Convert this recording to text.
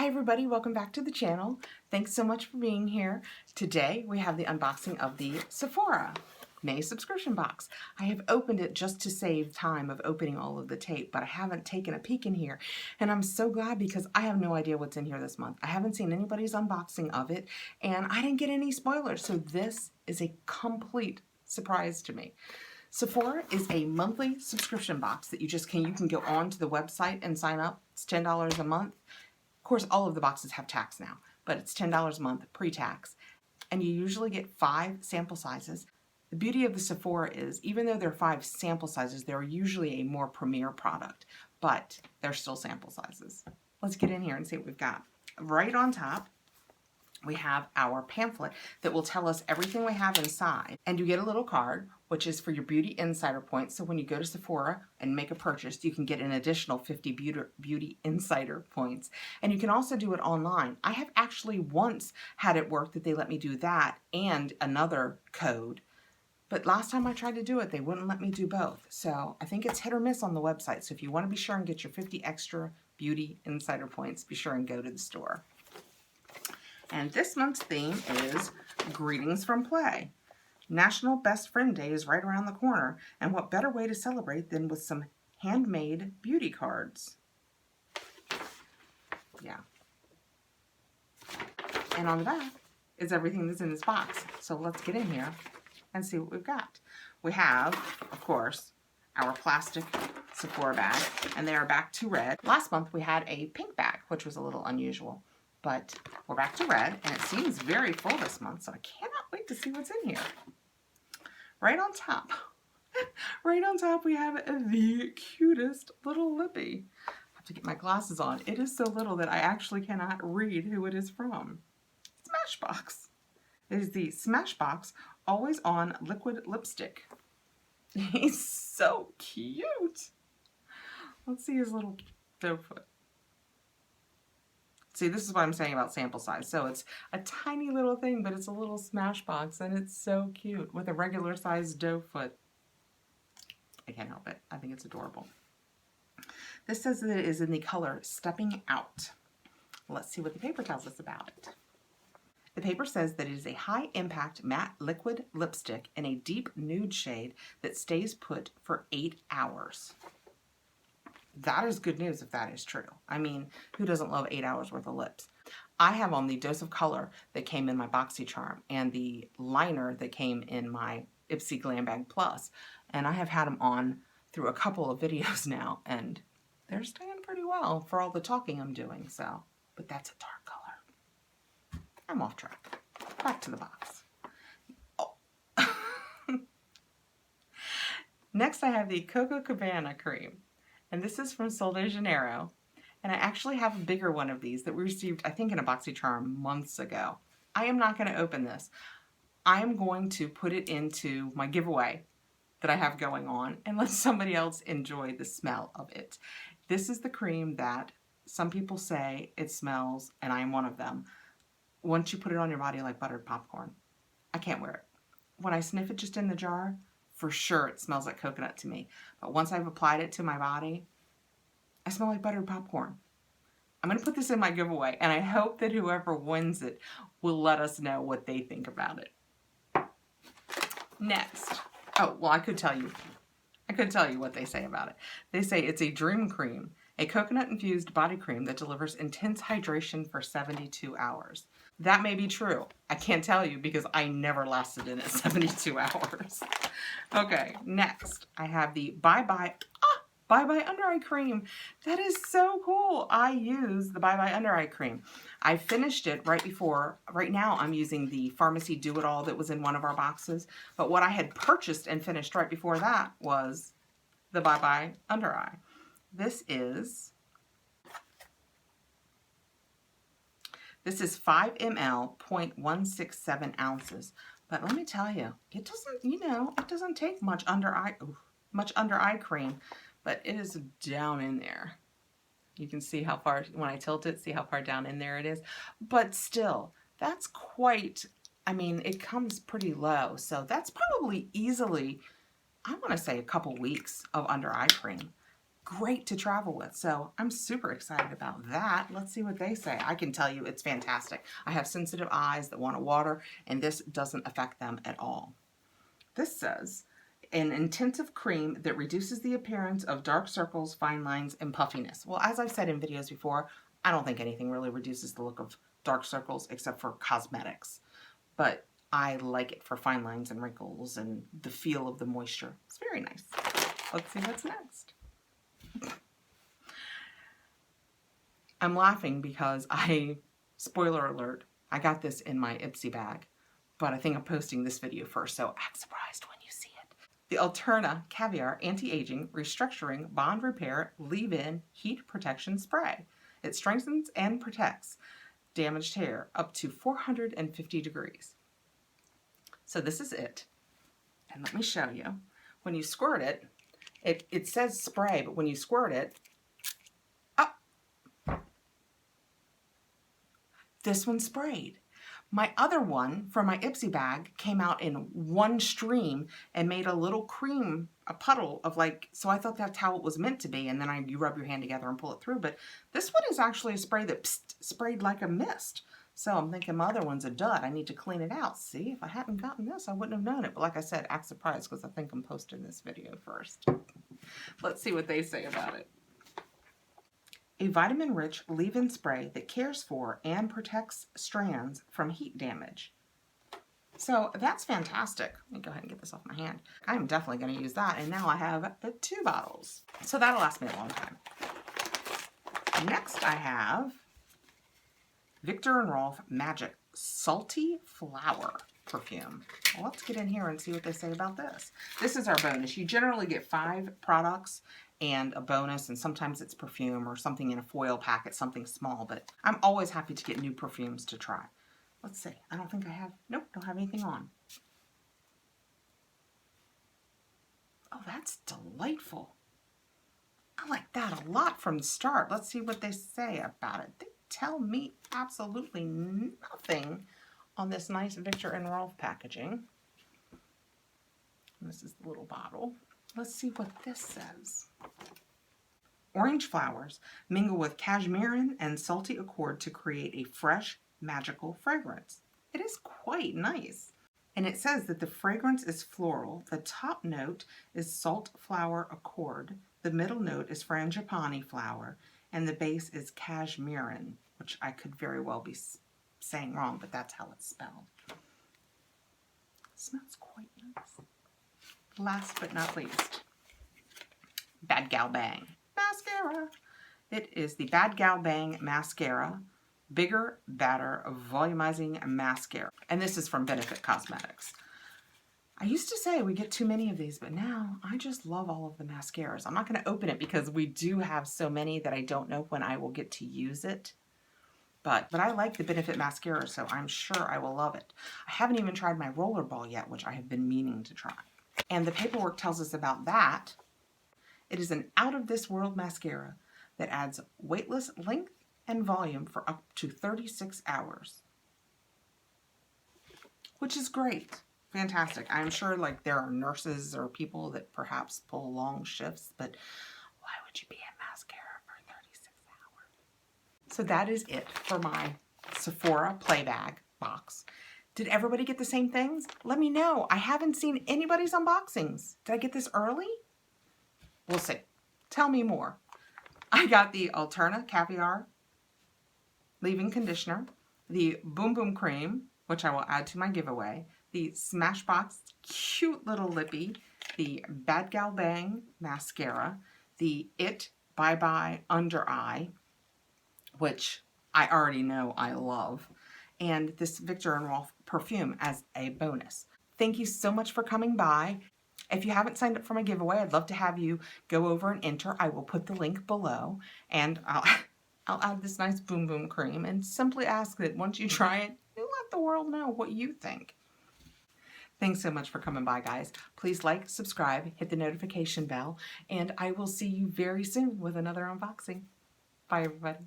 Hi everybody, welcome back to the channel. Thanks so much for being here. Today we have the unboxing of the Sephora May subscription box. I have opened it just to save time of opening all of the tape, but I haven't taken a peek in here. And I'm so glad because I have no idea what's in here this month. I haven't seen anybody's unboxing of it and I didn't get any spoilers. So this is a complete surprise to me. Sephora is a monthly subscription box that you can go onto the website and sign up. It's $10 a month. Of course, all of the boxes have tax now, but it's $10 a month pre-tax. And you usually get 5 sample sizes. The beauty of the Sephora is, even though there are 5 sample sizes, they're usually a more premier product, but they're still sample sizes. Let's get in here and see what we've got. Right on top, we have our pamphlet that will tell us everything we have inside. And you get a little card, which is for your beauty insider points. So when you go to Sephora and make a purchase, you can get an additional 50 beauty insider points. And you can also do it online. I have actually once had it work that they let me do that and another code. But last time I tried to do it, they wouldn't let me do both. So I think it's hit or miss on the website. So if you want to be sure and get your 50 extra beauty insider points, be sure and go to the store. And this month's theme is Greetings from Play. National Best Friend Day is right around the corner, and what better way to celebrate than with some handmade beauty cards. Yeah. And on the back is everything that's in this box. So let's get in here and see what we've got. We have, of course, our plastic Sephora bag, and they are back to red. Last month we had a pink bag, which was a little unusual. But we're back to red, and it seems very full this month, so I cannot wait to see what's in here. Right on top we have the cutest little lippy. I have to get my glasses on. It is so little that I actually cannot read who it is from. Smashbox. It is the Smashbox Always On Liquid Lipstick. He's so cute. Let's see his little doe foot. See, this is what I'm saying about sample size. So it's a tiny little thing, but it's a little Smashbox, and it's so cute with a regular sized doe foot. I can't help it. I think it's adorable. This says that it is in the color Stepping Out. Let's see what the paper tells us about it. The paper says that it is a high-impact matte liquid lipstick in a deep nude shade that stays put for 8 hours. That is good news if that is true. I mean, who doesn't love 8 hours worth of lips? I have on the Dose of Color that came in my Boxycharm and the liner that came in my Ipsy Glam Bag Plus. And I have had them on through a couple of videos now, and they're staying pretty well for all the talking I'm doing. So, but that's a dark color. I'm off track. Back to the box. Oh. Next, I have the Coco Cabana cream. And this is from Sol de Janeiro. And I actually have a bigger one of these that we received, I think, in a Boxycharm months ago. I am not going to open this. I am going to put it into my giveaway that I have going on and let somebody else enjoy the smell of it. This is the cream that some people say it smells, and I am one of them. Once you put it on your body like buttered popcorn, I can't wear it. When I sniff it just in the jar, for sure it smells like coconut to me. But once I've applied it to my body, I smell like buttered popcorn. I'm going to put this in my giveaway, and I hope that whoever wins it will let us know what they think about it. Next. Oh, well, I could tell you what they say about it. They say it's a dream cream, a coconut-infused body cream that delivers intense hydration for 72 hours. That may be true. I can't tell you because I never lasted in it 72 hours. Okay, next I have the Bye Bye Under Eye Cream. That is so cool. I use the Bye Bye Under Eye Cream. I finished it right now I'm using the Pharmacy Do-It-All that was in one of our boxes. But what I had purchased and finished right before that was the Bye Bye Under Eye. This is 5 ml, 0.167 ounces. But let me tell you, it doesn't take much under eye cream, but it is down in there. You can see how far, when I tilt it, see how far down in there it is. But still, that's quite, I mean, it comes pretty low. So that's probably easily, I want to say a couple weeks of under eye cream. great to travel with. So I'm super excited about that. Let's see what they say. I can tell you it's fantastic. I have sensitive eyes that want to water, and this doesn't affect them at all. This says, an intensive cream that reduces the appearance of dark circles, fine lines, and puffiness. Well, as I've said in videos before, I don't think anything really reduces the look of dark circles except for cosmetics. But I like it for fine lines and wrinkles and the feel of the moisture. It's very nice. Let's see what's next. I'm laughing because spoiler alert, I got this in my Ipsy bag, but I think I'm posting this video first, so act surprised when you see it. The Alterna Caviar Anti-Aging Restructuring Bond Repair Leave-In Heat Protection Spray. It strengthens and protects damaged hair up to 450 degrees. So this is it. And let me show you. When you squirt it, it says spray, but when you squirt it, this one sprayed. My other one from my Ipsy bag came out in one stream and made a little cream, a puddle of so I thought that's how it was meant to be, and then you rub your hand together and pull it through, but this one is actually a spray that sprayed like a mist. So I'm thinking my other one's a dud. I need to clean it out. See, if I hadn't gotten this, I wouldn't have known it. But like I said, act surprised because I think I'm posting this video first. Let's see what they say about it. A vitamin-rich leave-in spray that cares for and protects strands from heat damage. So that's fantastic. Let me go ahead and get this off my hand. I'm definitely going to use that. And now I have 2 bottles. So that'll last me a long time. Next I have Viktor & Rolf Magic Salty Flower perfume. Well, let's get in here and see what they say about this. This is our bonus. You generally get 5 products and a bonus, and sometimes it's perfume or something in a foil packet, something small, but I'm always happy to get new perfumes to try. Let's see. I don't think I have, nope, don't have anything on. Oh, that's delightful. I like that a lot from the start. Let's see what they say about it. They tell me absolutely nothing on this nice Viktor & Rolf packaging. This is the little bottle. Let's see what this says. Orange flowers mingle with cashmere and salty accord to create a fresh, magical fragrance. It is quite nice. And it says that the fragrance is floral. The top note is salt flower accord. The middle note is frangipani flower. And the base is cashmere, which I could very well be saying wrong, but that's how it's spelled. It smells quite nice. Last but not least, Bad Gal Bang mascara. It is the Bad Gal Bang mascara, bigger, badder, volumizing mascara. And this is from Benefit Cosmetics. I used to say we get too many of these, but now I just love all of the mascaras. I'm not going to open it because we do have so many that I don't know when I will get to use it. But I like the Benefit mascara, so I'm sure I will love it. I haven't even tried my rollerball yet, which I have been meaning to try. And the paperwork tells us about that. It is an out-of-this-world mascara that adds weightless length and volume for up to 36 hours. Which is great. Fantastic. I'm sure there are nurses or people that perhaps pull long shifts, but why would you be in mascara for 36 hours? So that is it for my Sephora play bag box. Did everybody get the same things? Let me know. I haven't seen anybody's unboxings. Did I get this early? We'll see. Tell me more. I got the Alterna Caviar Leave-In Conditioner, the Boom Boom Cream, which I will add to my giveaway, the Smashbox Cute Little Lippy, the Bad Gal Bang Mascara, the It Bye Bye Under Eye, which I already know I love, and this Viktor & Rolf perfume as a bonus. Thank you so much for coming by. If you haven't signed up for my giveaway, I'd love to have you go over and enter. I will put the link below, and I'll add this nice Boom Boom Cream and simply ask that once you try it, you let the world know what you think. Thanks so much for coming by, guys. Please like, subscribe, hit the notification bell, and I will see you very soon with another unboxing. Bye, everybody.